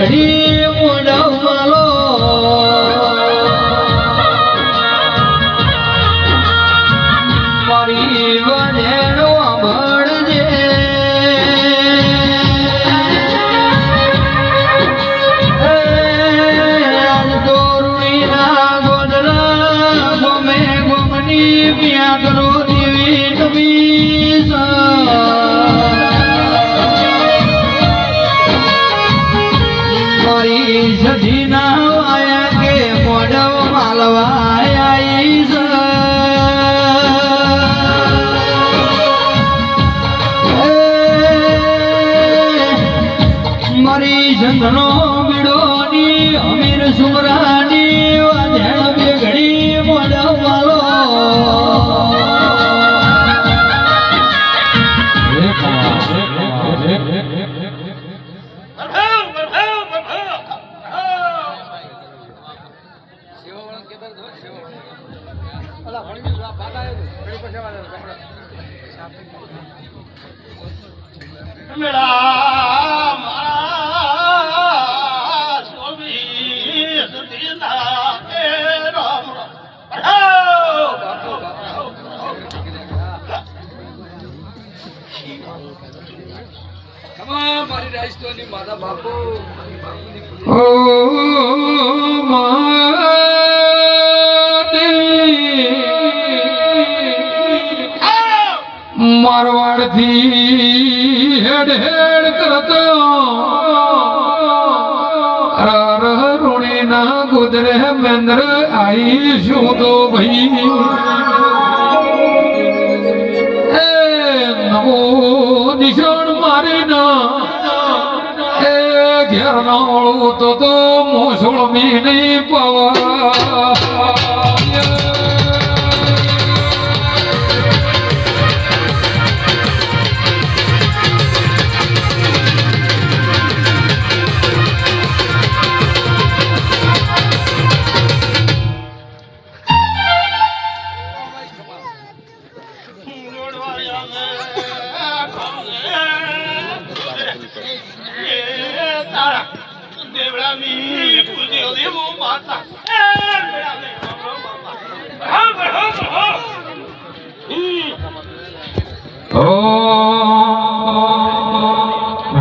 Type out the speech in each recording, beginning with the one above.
ઘડી મોઢા માલો મારી વનેણો ભળજે આજ તો રૂડીના ગોદરા ગમે ગમની પ્યા કરો દેવી કબી મારી સધી ના આયા કે મોઢવ માલવા આઈ મારી સંતનો બીડોની અમીર સુમરાની વાધેણ બે ઘડી મોઢવ માલો મારી રાજસ્થાની માતા બાપુ ઓ મારવાડ થી હેડ હેડ કરતો રૂણી ના ગુદરે મેંદર આઈ શું તો ભાઈ નવો નિશાન મારી ના એ ઘેર નાળું તો મોસળ મી નહીં પવા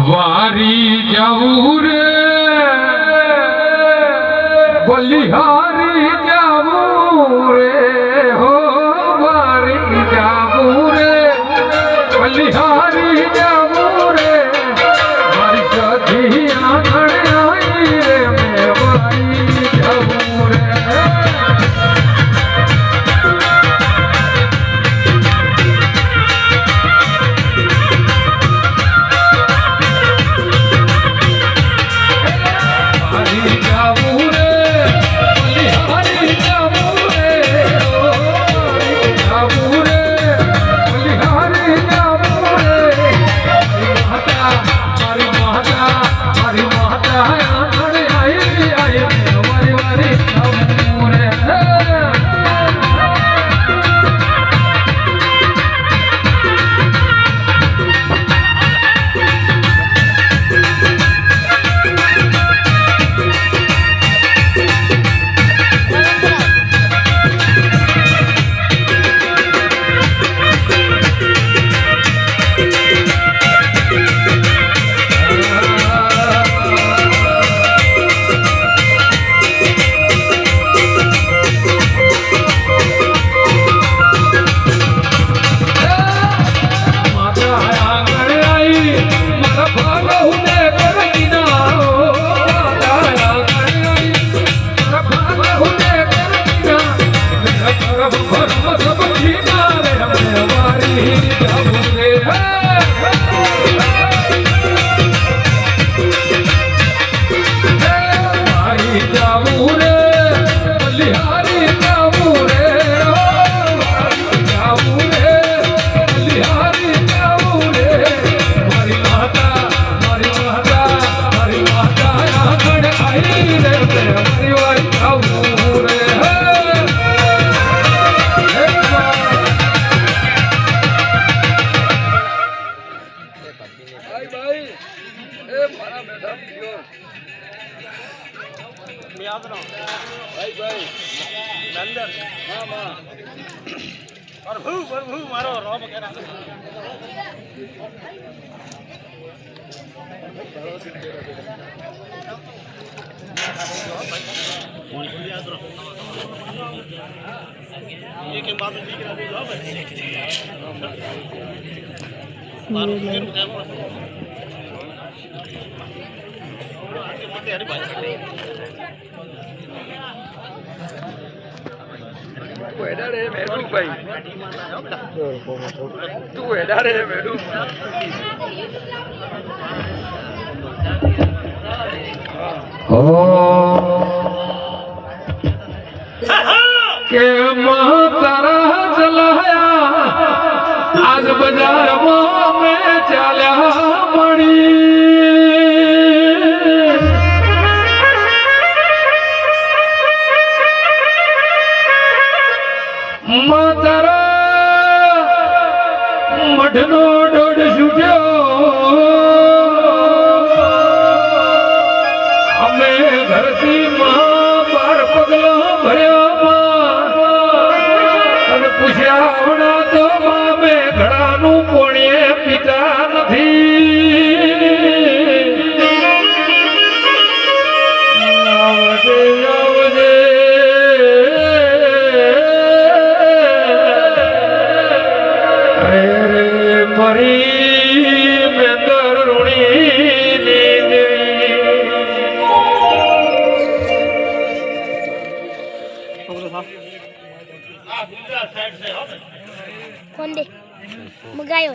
વારી જાવું રે બલિહારી જાવું રે હો વારી જાવું રે બલિહારી જાવું રે મારી સધી આંગણે આવી રે મેં વારી જાવું રે ભાઈ ભાઈ હા માં પ્રભુ મારો રોબ કરા ये के बात दिख रहा તું હેડા રે મેડું ભાઈ તું હેડા રે મેડું કે તારા ચલાયા આજ બજારમાં મેં ચાલ્યા મળી તારા મઢનો દોડ છૂટ્યો અમે ઘરથી બાર પગલા ભર્યા અને પૂછ્યા આવડા તો મામે ઘડાનું પોણીએ પીતા નથી આવજે આવજે અરે મરી મેંદર રૂણી कौन दे मगायो